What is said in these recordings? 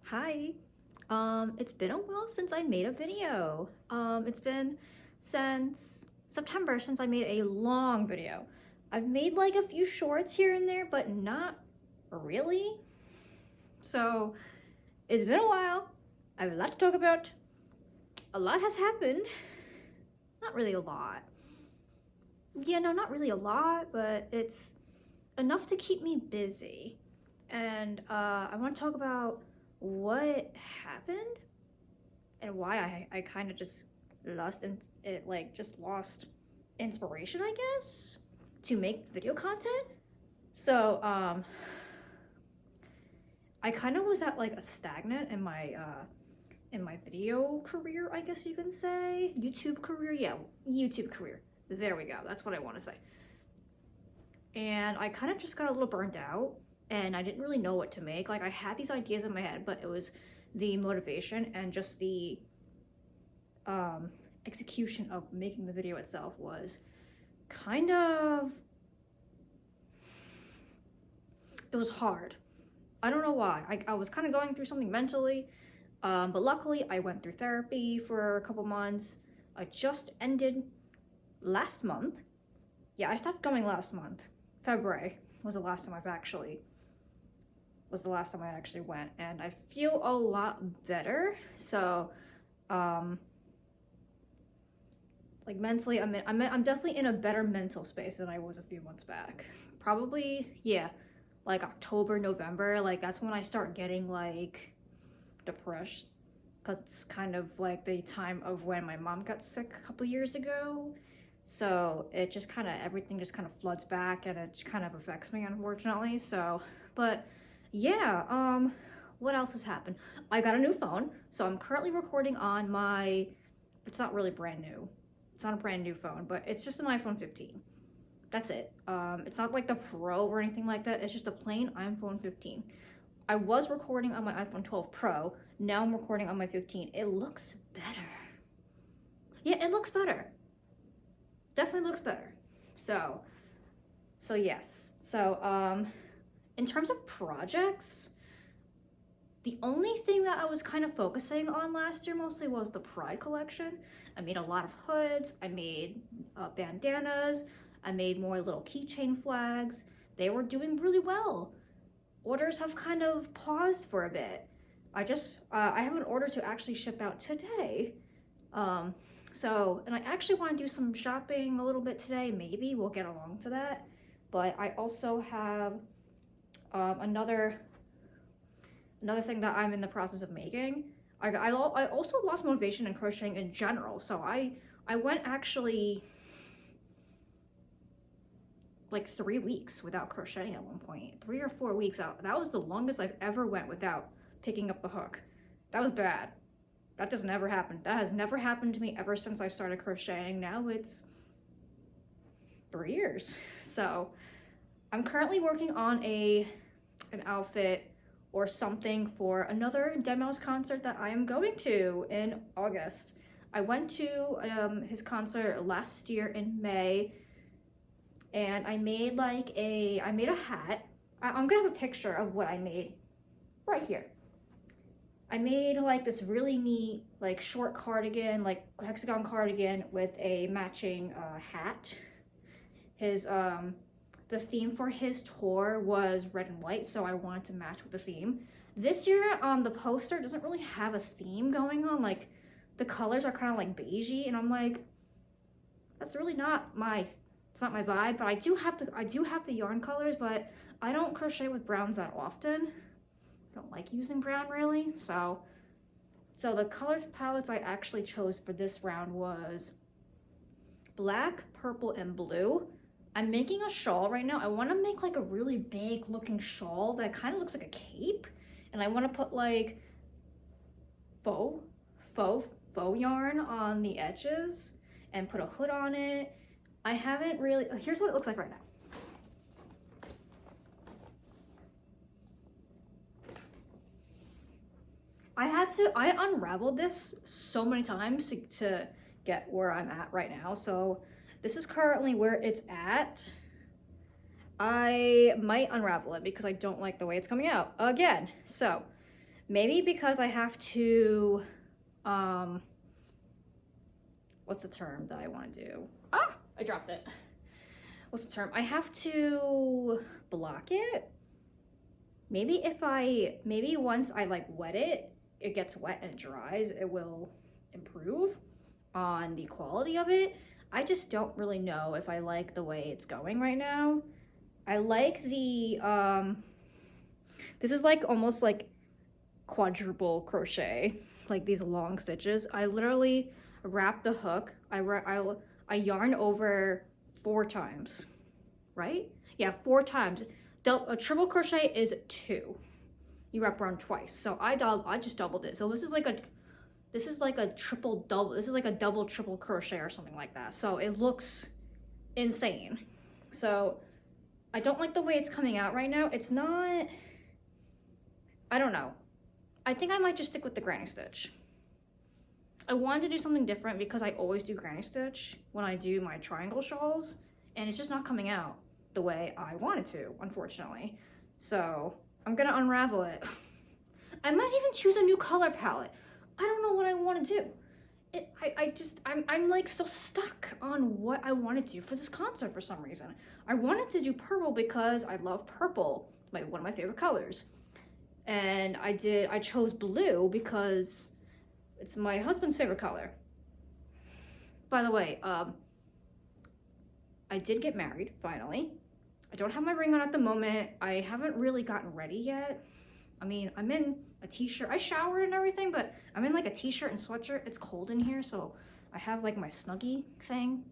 Hi. It's been a while since I made a video. It's been since September since I made a long video. I've made like a few shorts here and there, but not really. So it's been a while. I have a lot to talk about. A lot has happened. Not really a lot. Yeah, no, not really a lot, but it's enough to keep me busy. And I want to talk about what happened and why I kind of just lost inspiration, I guess, to make video content. So I kind of was at like a stagnant in my video career, I guess you can say. YouTube career. Yeah, YouTube career. There we go. That's what I want to say. And I kind of just got a little burned out and I didn't really know what to make. Like I had these ideas in my head, but it was the motivation and just the execution of making the video itself was kind of, it was hard. I don't know why. I was kind of going through something mentally, but luckily I went through therapy for a couple months. I just ended last month. Yeah, I stopped going last month. February was the last time I actually went, and I feel a lot better. So like mentally I'm definitely in a better mental space than I was a few months back. Probably, yeah, like October, November, like that's when I start getting like depressed, because it's kind of like the time of when my mom got sick a couple years ago. So it just kind of, everything just kind of floods back and it kind of affects me, unfortunately. So, but yeah, what else has happened? I got a new phone, so I'm currently recording on my, it's not really brand new. It's not a brand new phone, but it's just an iPhone 15. That's it. It's not like the Pro or anything like that. It's just a plain iPhone 15. I was recording on my iPhone 12 Pro. Now I'm recording on my 15. It looks better. Yeah, it looks better. Definitely looks better. So yes. So in terms of projects, the only thing that I was kind of focusing on last year mostly was the Pride collection. I made a lot of hoods, I made bandanas, I made more little keychain flags. They were doing really well. Orders have kind of paused for a bit. I have an order to actually ship out today. And I actually want to do some shopping a little bit today. Maybe we'll get along to that. But I also have another thing that I'm in the process of making. I also lost motivation in crocheting in general. So I went actually like 3 weeks without crocheting at one point. 3 or 4 weeks out. That was the longest I've ever went without picking up the hook. That was bad. That doesn't ever happen. That has never happened to me ever since I started crocheting. Now it's 3 years. So I'm currently working on an outfit or something for another Dead Mouse concert that I am going to in August. I went to his concert last year in May, and I made a hat. I'm gonna have a picture of what I made right here. I made like this really neat like short cardigan, like hexagon cardigan with a matching hat. His the theme for his tour was red and white, so I wanted to match with the theme. This year, the poster doesn't really have a theme going on. Like the colors are kind of like beigey, and I'm like, that's really not my, it's not my vibe. But I do have the yarn colors, but I don't crochet with browns that often. I don't like using brown really. So the color palettes I actually chose for this round was black, purple, and blue. I'm making a shawl right now. I want to make like a really big looking shawl that kind of looks like a cape. And I want to put like faux yarn on the edges and put a hood on it. I haven't really, here's what it looks like right now. I unraveled this so many times to get where I'm at right now. So this is currently where it's at. I might unravel it because I don't like the way it's coming out again. So Maybe because I have to, what's the term that I want to do? Ah, I dropped it. What's the term? I have to block it. Maybe maybe once I like wet it, it gets wet and it dries, it will improve on the quality of it. I just don't really know if I like the way it's going right now. I like the, this is like almost like quadruple crochet, like these long stitches. I literally wrap the hook, I yarn over 4 times, right? Yeah, 4 times. A triple crochet is 2. You wrap around twice. So I just doubled it. So this is like a triple double. This is like a double triple crochet or something like that. So it looks insane. So I don't like the way it's coming out right now. It's not, I don't know. I think I might just stick with the granny stitch. I wanted to do something different because I always do granny stitch when I do my triangle shawls, and it's just not coming out the way I wanted to, unfortunately. So I'm gonna unravel it. I might even choose a new color palette. I don't know what I want to do. I'm like so stuck on what I want to do for this concert for some reason. I wanted to do purple because I love purple, one of my favorite colors. And I chose blue because it's my husband's favorite color. By the way, I did get married, finally. I don't have my ring on at the moment. I haven't really gotten ready yet. I mean, I'm in a t-shirt. I showered and everything, but I'm in like a t-shirt and sweatshirt. It's cold in here, so I have like my Snuggie thing.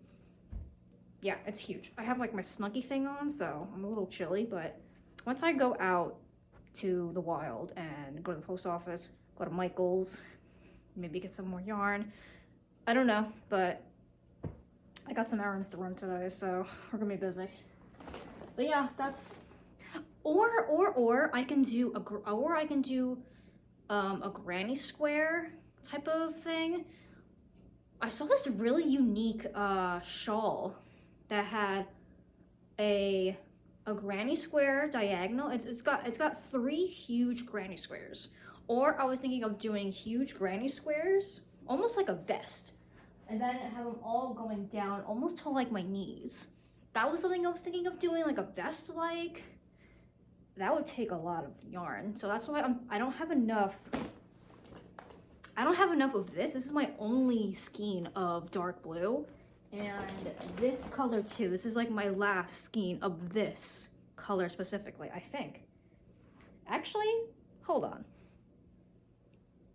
Yeah, it's huge. I have like my Snuggie thing on, so I'm a little chilly, but once I go out to the wild and go to the post office, go to Michael's, maybe get some more yarn. I don't know, but I got some errands to run today, so we're gonna be busy. But yeah, that's, or I can do a granny square type of thing. I saw this really unique shawl that had a granny square diagonal. It's got 3 huge granny squares. Or I was thinking of doing huge granny squares, almost like a vest, and then have them all going down almost to like my knees. That was something I was thinking of doing, like a vest like. That would take a lot of yarn. So that's why I don't have enough of this. This is my only skein of dark blue. And this color too. This is like my last skein of this color specifically, I think. Actually, hold on.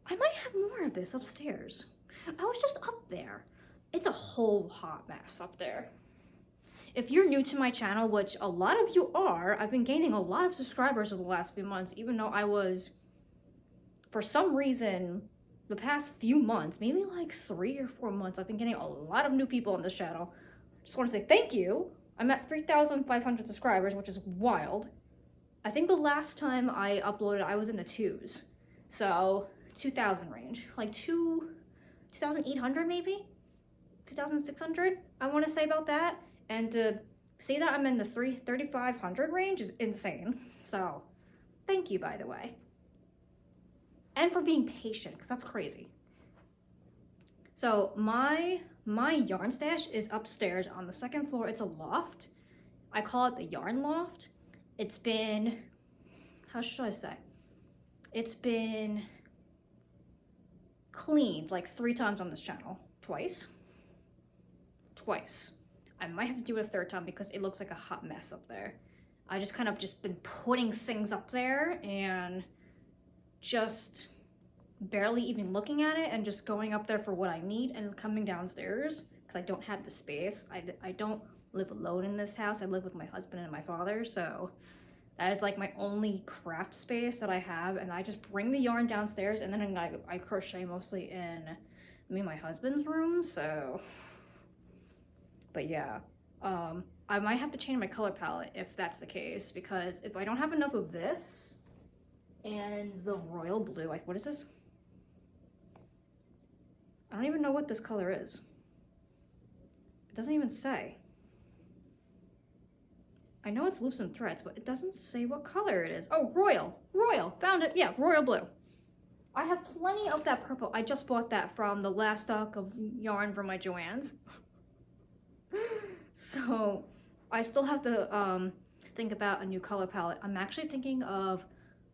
I might have more of this upstairs. I was just up there. It's a whole hot mess up there. If you're new to my channel, which a lot of you are, I've been gaining a lot of subscribers over the last few months, even though I was, for some reason, the past few months, maybe like 3 or 4 months, I've been getting a lot of new people on this channel. Just want to say thank you. I'm at 3,500 subscribers, which is wild. I think the last time I uploaded, I was in the 2s. So 2,000 range, like 2,800 maybe, 2,600. I want to say about that, and to see that I'm in the 3,500 range is insane. So, thank you, by the way, and for being patient, because that's crazy. So my yarn stash is upstairs on the 2nd floor. It's a loft. I call it the yarn loft. It's been, how should I say? It's been cleaned like 3 times on this channel. Twice. I might have to do it a 3rd time because it looks like a hot mess up there. I just kind of been putting things up there and just barely even looking at it and just going up there for what I need and coming downstairs because I don't have the space. I don't live alone in this house. I live with my husband and my father, so that is like my only craft space that I have, and I just bring the yarn downstairs and then I crochet mostly in me and my husband's room, so. But yeah, I might have to change my color palette if that's the case, because if I don't have enough of this and the royal blue, what is this? I don't even know what this color is. It doesn't even say. I know it's loops and threads, but it doesn't say what color it is. Oh, royal, found it. Yeah, royal blue. I have plenty of that purple. I just bought that from the last stock of yarn from my Joann's. So I still have to think about a new color palette. I'm actually thinking of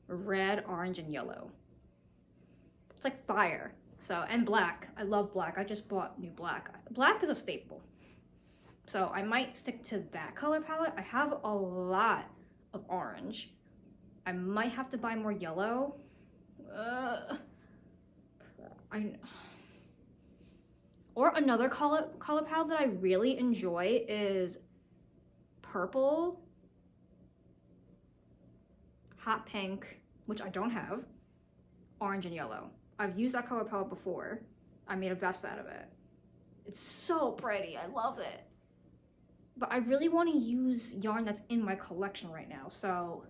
red, orange, and yellow. It's like fire. So, and black. I love black. I just bought new black. Black is a staple. So I might stick to that color palette. I have a lot of orange. I might have to buy more yellow. Or another color palette that I really enjoy is purple, hot pink, which I don't have, orange and yellow. I've used that color palette before. I made a vest out of it. It's so pretty. I love it. But I really want to use yarn that's in my collection right now. So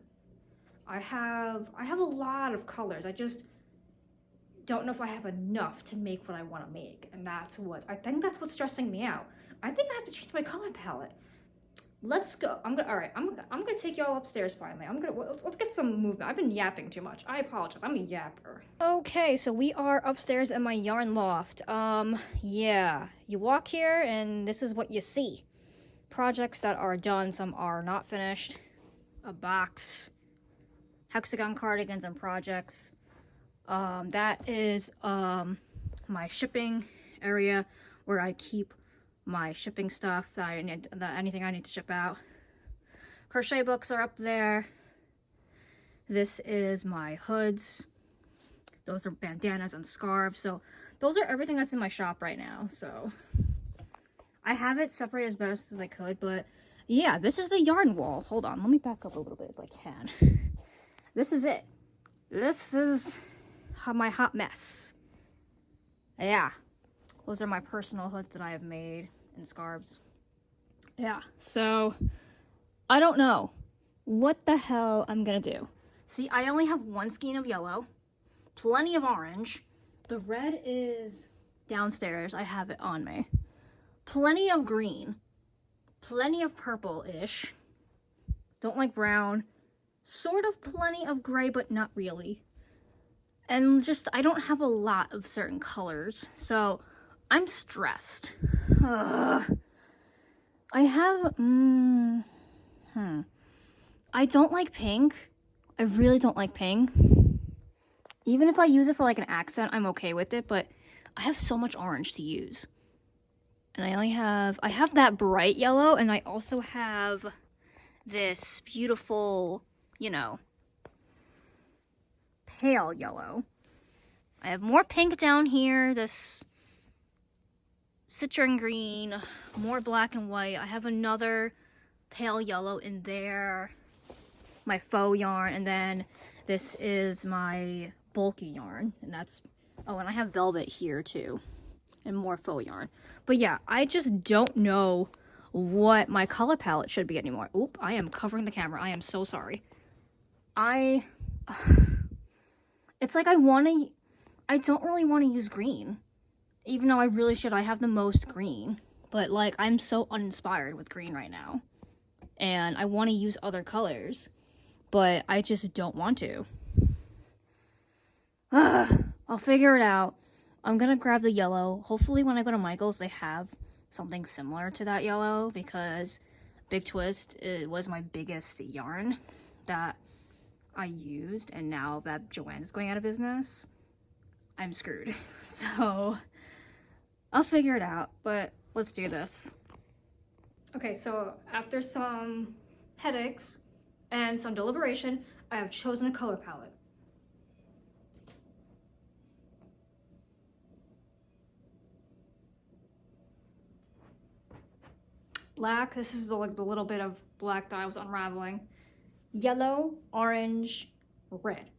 I have a lot of colors. I just don't know if I have enough to make what I want to make. And I think that's what's stressing me out. I think I have to change my color palette. Let's go. I'm gonna take y'all upstairs finally. Let's get some movement. I've been yapping too much. I apologize. I'm a yapper. Okay, so we are upstairs in my yarn loft. Yeah. You walk here and this is what you see. Projects that are done, some are not finished. A box, hexagon cardigans and projects. That is my shipping area where I keep my shipping stuff that I need, anything I need to ship out. Crochet books are up there. This is my hoods. Those are bandanas and scarves. So those are everything that's in my shop right now. So I have it separated as best as I could, but yeah, this is the yarn wall. Hold on, let me back up a little bit if I can. This is it. This is my hot mess. Yeah, those are my personal hoods that I have made and scarves. Yeah, so I don't know what the hell I'm gonna do. See, I only have one skein of yellow, plenty of orange. The red is downstairs. I have it on me. Plenty of green, plenty of purple-ish. Don't like brown. Sort of plenty of gray, but not really. And just, I don't have a lot of certain colors, so I'm stressed. I have, I don't like pink. I really don't like pink. Even if I use it for like an accent, I'm okay with it, but I have so much orange to use. And I have that bright yellow, and I also have this beautiful, you know, pale yellow. I have more pink down here, this citrine green, more black and white. I have another pale yellow in there, my faux yarn, and then this is my bulky yarn, and that's, oh, and I have velvet here too, and more faux yarn. But yeah, I just don't know what my color palette should be anymore. Oop, I am covering the camera. I am so sorry. It's like I don't really want to use green. Even though I really should. I have the most green. But like, I'm so uninspired with green right now. And I want to use other colors. But I just don't want to. I'll figure it out. I'm gonna grab the yellow. Hopefully when I go to Michael's, they have something similar to that yellow, because Big Twist was my biggest yarn that I used, and now that Joann's going out of business, I'm screwed. So I'll figure it out, but let's do this. Okay, so after some headaches and some deliberation, I have chosen a color palette. Black, this is the little bit of black that I was unraveling. Yellow, orange, red.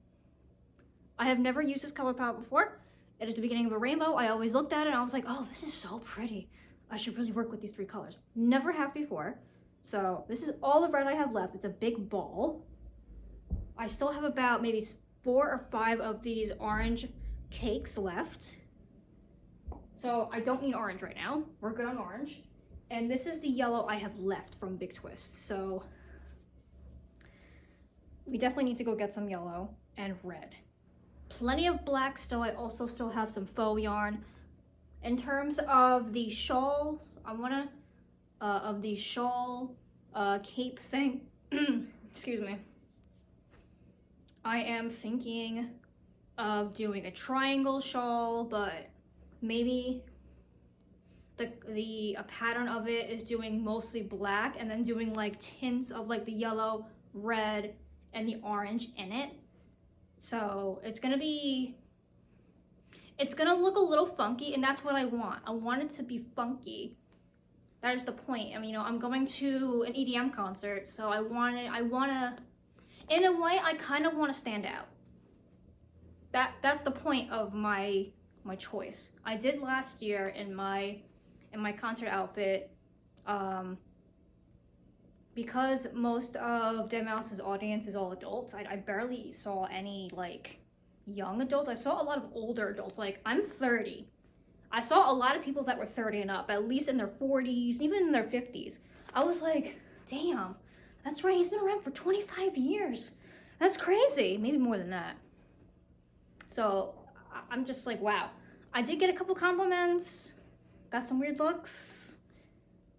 I have never used this color palette before. It is the beginning of a rainbow. I always looked at it and I was like, oh, this is so pretty. I should really work with these three colors. Never have before. So this is all the red I have left. It's a big ball. I still have about maybe 4 or 5 of these orange cakes left. So I don't need orange right now. We're good on orange. And this is the yellow I have left from Big Twist. So we definitely need to go get some yellow and red. plenty of black still. I also still have some faux yarn. In terms of the shawls, I wanna, of the shawl cape thing, excuse me. I am thinking of doing a triangle shawl, but maybe a pattern of it is doing mostly black and then doing like tints of like the yellow, red, and the orange in it. So it's gonna look a little funky, and that's what I want. I want it to be funky. That is the point. I mean, you know, I'm going to an EDM concert, so I wanna, in a way, I kind of want to stand out. That's the point of my choice. I did last year in my concert outfit, because most of Dead Mouse's audience is all adults. I barely saw any like young adults. I saw a lot of older adults. Like, I'm 30. I saw a lot of people that were 30 and up, at least in their 40s, even in their 50s. I was like, damn, that's right, he's been around for 25 years. That's crazy. Maybe more than that. So I'm just like, wow. I did get a couple compliments, got some weird looks.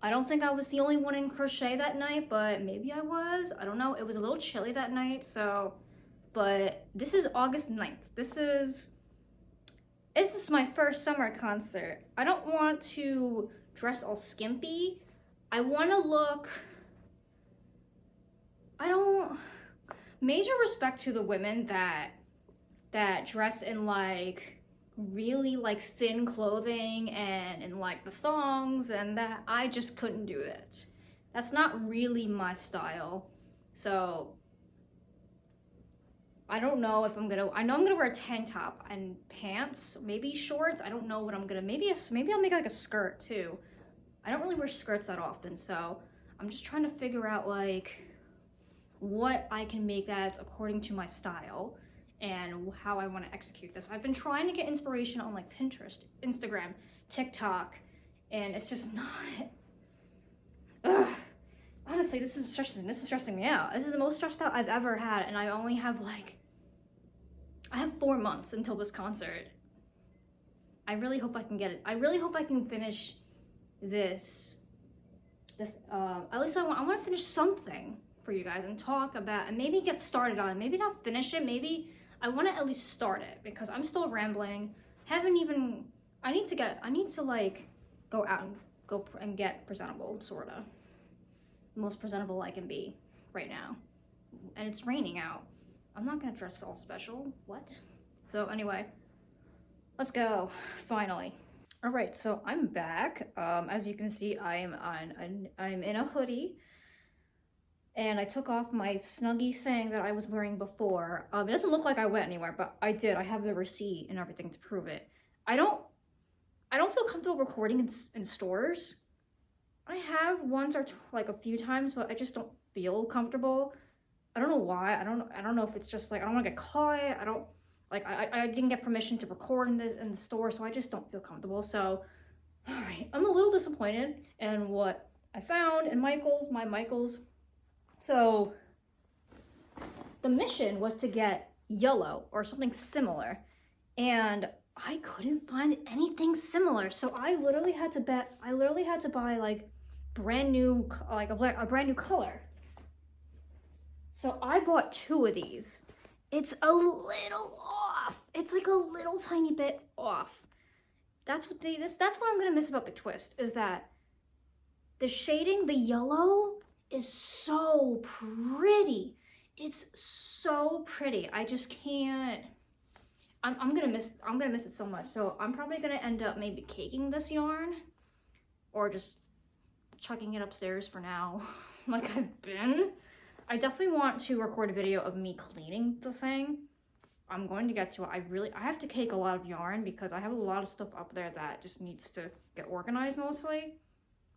I don't think I was the only one in crochet that night, but maybe I was. I don't know. It was a little chilly that night, so, but this is August 9th. This is my first summer concert. I don't want to dress all skimpy. I want to look, major respect to the women that dress in like really like thin clothing and like the thongs and that. I just couldn't do that. That's not really my style. So I don't know if I know I'm gonna wear a tank top and pants, maybe shorts. I don't know what I'm gonna, maybe I'll make like a skirt too. I don't really wear skirts that often, so I'm just trying to figure out like what I can make that's according to my style and how I want to execute this. I've been trying to get inspiration on like Pinterest, Instagram, TikTok, and it's just not. Ugh. Honestly, this is stressing me out. This is the most stressed out I've ever had, and I only have like, I have 4 months until this concert. I really hope I can get it. I really hope I can finish this. At least I want to finish something for you guys and talk about, and maybe get started on it. Maybe not finish it. Maybe I want to at least start it, because I'm still rambling. I need to like go out and get presentable, sorta. Most presentable I can be right now. And it's raining out. I'm not gonna dress all special. What? So anyway, let's go, finally. All right, so I'm back. As you can see, I'm in a hoodie, and I took off my Snuggie thing that I was wearing before. It doesn't look like I went anywhere, but I did. I have the receipt and everything to prove it. I don't feel comfortable recording in stores. I have once or like a few times, but I just don't feel comfortable. I don't know why. I don't know if it's just like I don't want to get caught. I didn't get permission to record in the store, so I just don't feel comfortable. So, all right, I'm a little disappointed in what I found in Michael's. So, the mission was to get yellow or something similar, and I couldn't find anything similar. So I literally had to buy like brand new, like a brand new color. So I bought 2 of these. It's a little off. It's like a little tiny bit off. That's what I'm gonna miss about the twist, is that the shading, the yellow is so pretty. It's so pretty. I just can't. I'm gonna miss it so much. So I'm probably gonna end up maybe caking this yarn, or just chucking it upstairs for now, like I've been. I definitely want to record a video of me cleaning the thing. I'm going to get to it. I have to cake a lot of yarn because I have a lot of stuff up there that just needs to get organized mostly.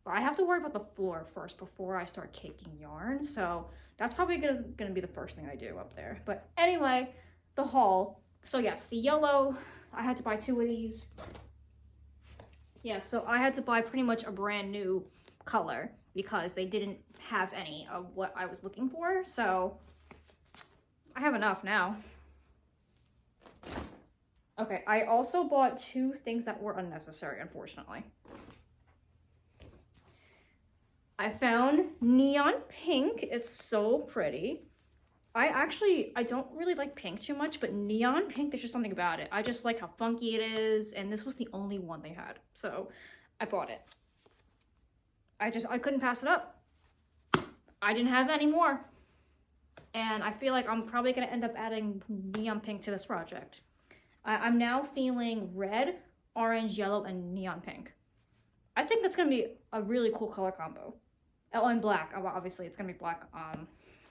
But I have to worry about the floor first before I start caking yarn. So that's probably gonna be the first thing I do up there. But anyway, the haul. So yes, the yellow, I had to buy 2 of these. Yeah, so I had to buy pretty much a brand new color because they didn't have any of what I was looking for. So I have enough now. Okay, I also bought two things that were unnecessary, unfortunately. I found neon pink. It's so pretty. I don't really like pink too much, but neon pink, there's just something about it. I just like how funky it is, and this was the only one they had, so I bought it. I couldn't pass it up. I didn't have any more. And I feel like I'm probably gonna end up adding neon pink to this project. I'm now feeling red, orange, yellow, and neon pink. I think that's gonna be a really cool color combo. Oh, and black. Oh, obviously, it's gonna be black.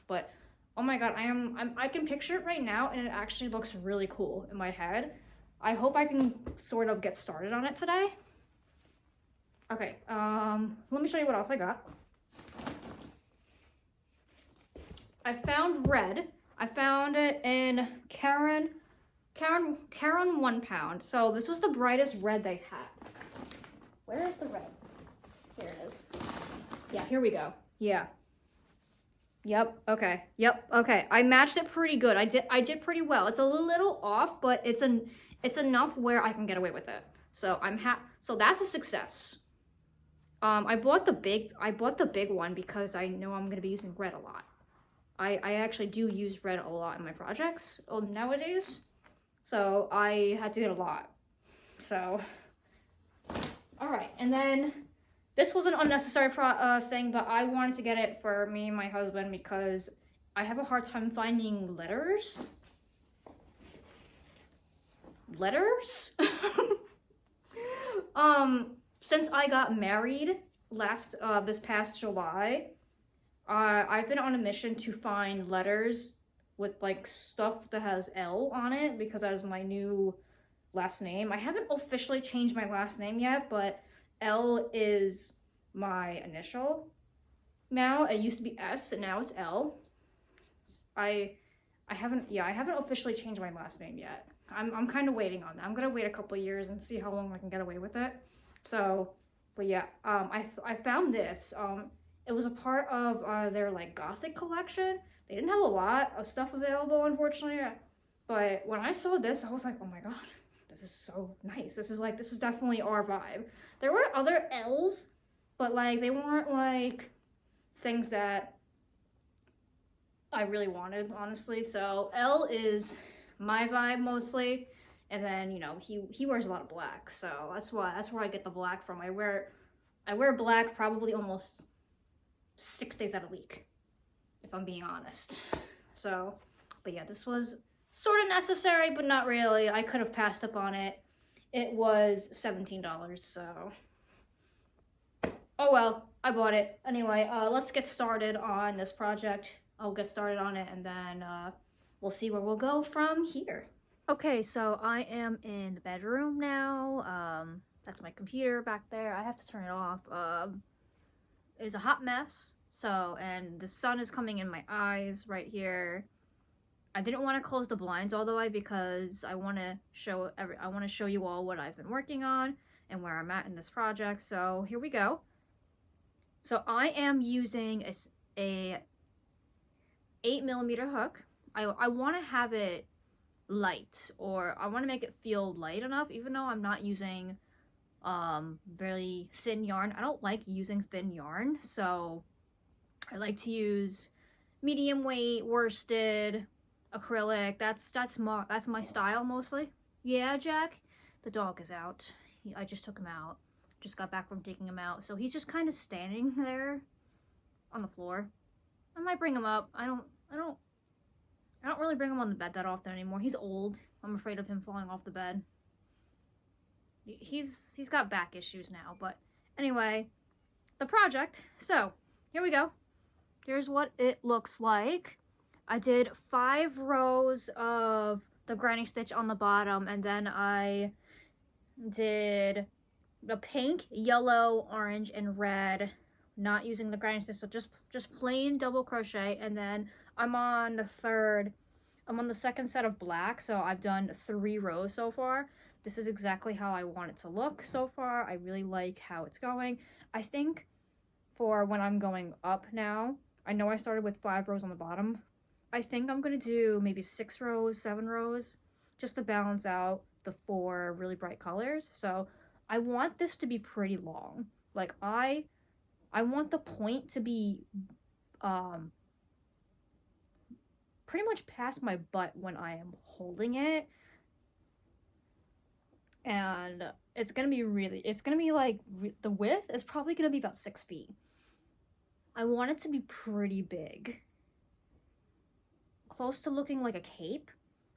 But oh my god, I can picture it right now, and it actually looks really cool in my head. I hope I can sort of get started on it today. Okay, let me show you what else I got. I found red. I found it in Karen 1 pound. So this was the brightest red they had. Where is the red? Here it is. Yeah, here we go. Yeah. Yep, okay. Yep, okay. I matched it pretty good. I did pretty well. It's a little off, but it's enough where I can get away with it. So so that's a success. I bought the big one because I know I'm gonna be using red a lot. I actually do use red a lot in my projects nowadays, so I had to get a lot. So, all right, and then this was an unnecessary thing, but I wanted to get it for me and my husband because I have a hard time finding letters. Letters? Since I got married this past July, I've been on a mission to find letters with like stuff that has L on it because that is my new last name. I haven't officially changed my last name yet, but L is my initial now. It used to be S and now it's L. I haven't officially changed my last name yet. I'm kind of waiting on that. I'm gonna wait a couple years and see how long I can get away with it. So, but yeah, I found this. It was a part of their like gothic collection. They didn't have a lot of stuff available, unfortunately. But when I saw this, I was like, oh my god, this is so nice. This is definitely our vibe. There were other L's, but like they weren't like things that I really wanted, honestly. So L is my vibe mostly. And then, you know, he wears a lot of black, so that's where I get the black from. I wear black probably almost 6 days out of the week, if I'm being honest. So, but yeah, this was sort of necessary, but not really. I could have passed up on it. It was $17, so oh well, I bought it. Anyway, let's get started on this project. I'll get started on it, and then we'll see where we'll go from here. Okay, so I am in the bedroom now. That's my computer back there. I have to turn it off. It is a hot mess. So, and the sun is coming in my eyes right here. I didn't want to close the blinds all the way because I want to show you all what I've been working on and where I'm at in this project. So here we go. So I am using a 8mm hook. I want to have it light, or I want to make it feel light enough, even though I'm not using very thin yarn. I don't like using thin yarn, so I like to use medium weight worsted acrylic. That's my style mostly. Yeah, Jack, the dog is out. I just took him out. Just got back from taking him out, so he's just kind of standing there on the floor. I might bring him up. I don't really bring him on the bed that often anymore. He's old. I'm afraid of him falling off the bed. He's got back issues now, but anyway, the project. So, here we go. Here's what it looks like. I did 5 rows of the grinding stitch on the bottom, and then I did the pink, yellow, orange, and red, not using the grinding stitch, so just plain double crochet, and then I'm on the second set of black, so I've done 3 rows so far. This is exactly how I want it to look so far. I really like how it's going. I think for when I'm going up now, I know I started with 5 rows on the bottom. I think I'm going to do maybe 6 rows, 7 rows, just to balance out the 4 really bright colors. So I want this to be pretty long. Like I want the point to be pretty much past my butt when I am holding it. And it's gonna be like, the width is probably gonna be about 6 feet. I want it to be pretty big. Close to looking like a cape.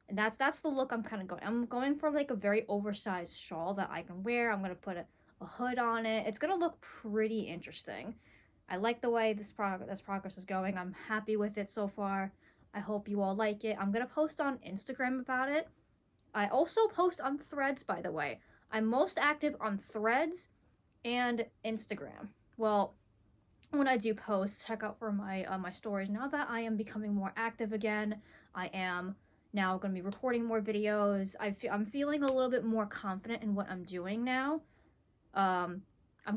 And that's the look I'm kind of going. I'm going for like a very oversized shawl that I can wear. I'm gonna put a hood on it. It's gonna look pretty interesting. I like the way this progress is going. I'm happy with it so far. I hope you all like it. I'm gonna post on Instagram about it. I also post on Threads, by the way. I'm most active on Threads and Instagram. Well, when I do post, check out for my my stories. Now that I am becoming more active again, I am now going to be recording more videos. I'm feeling a little bit more confident in what I'm doing now. I'm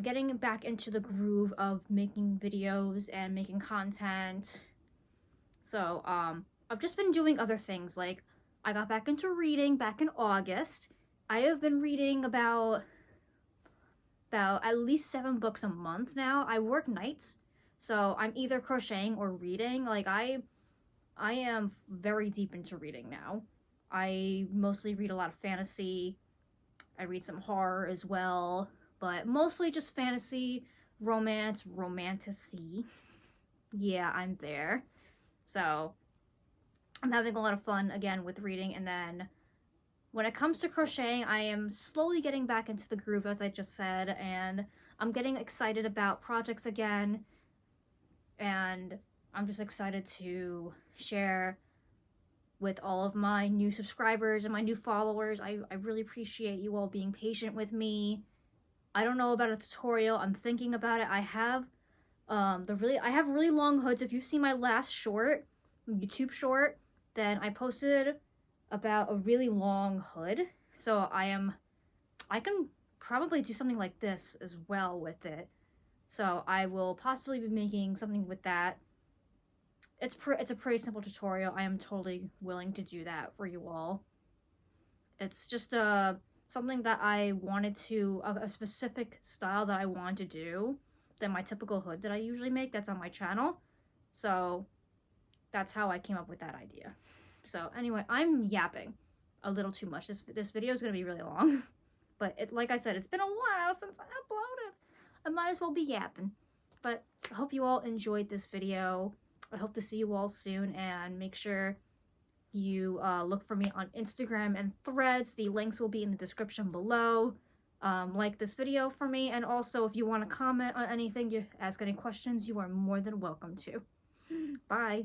getting back into the groove of making videos and making content. So, I've just been doing other things. Like, I got back into reading back in August. I have been reading about at least 7 books a month now. I work nights, so I'm either crocheting or reading. Like, I am very deep into reading now. I mostly read a lot of fantasy. I read some horror as well, but mostly just fantasy, romance, romantasy. Yeah, I'm there. So I'm having a lot of fun again with reading. And then when it comes to crocheting, I am slowly getting back into the groove, as I just said, and I'm getting excited about projects again. And I'm just excited to share with all of my new subscribers and my new followers. I really appreciate you all being patient with me. I don't know about a tutorial. I'm thinking about it. I have really long hoods. If you've seen my last short, YouTube short, then I posted about a really long hood. So I can probably do something like this as well with it. So I will possibly be making something with that. It's a pretty simple tutorial. I am totally willing to do that for you all. It's just something that I wanted to, a specific style that I want to do than my typical hood that I usually make that's on my channel. So that's how I came up with that idea. So anyway, I'm yapping a little too much. This video is going to be really long. But like I said, it's been a while since I uploaded. I might as well be yapping. But I hope you all enjoyed this video. I hope to see you all soon, and make sure you look for me on Instagram and Threads. The links will be in the description below. Like this video for me, and also if you want to comment on anything, you ask any questions, you are more than welcome to. Bye.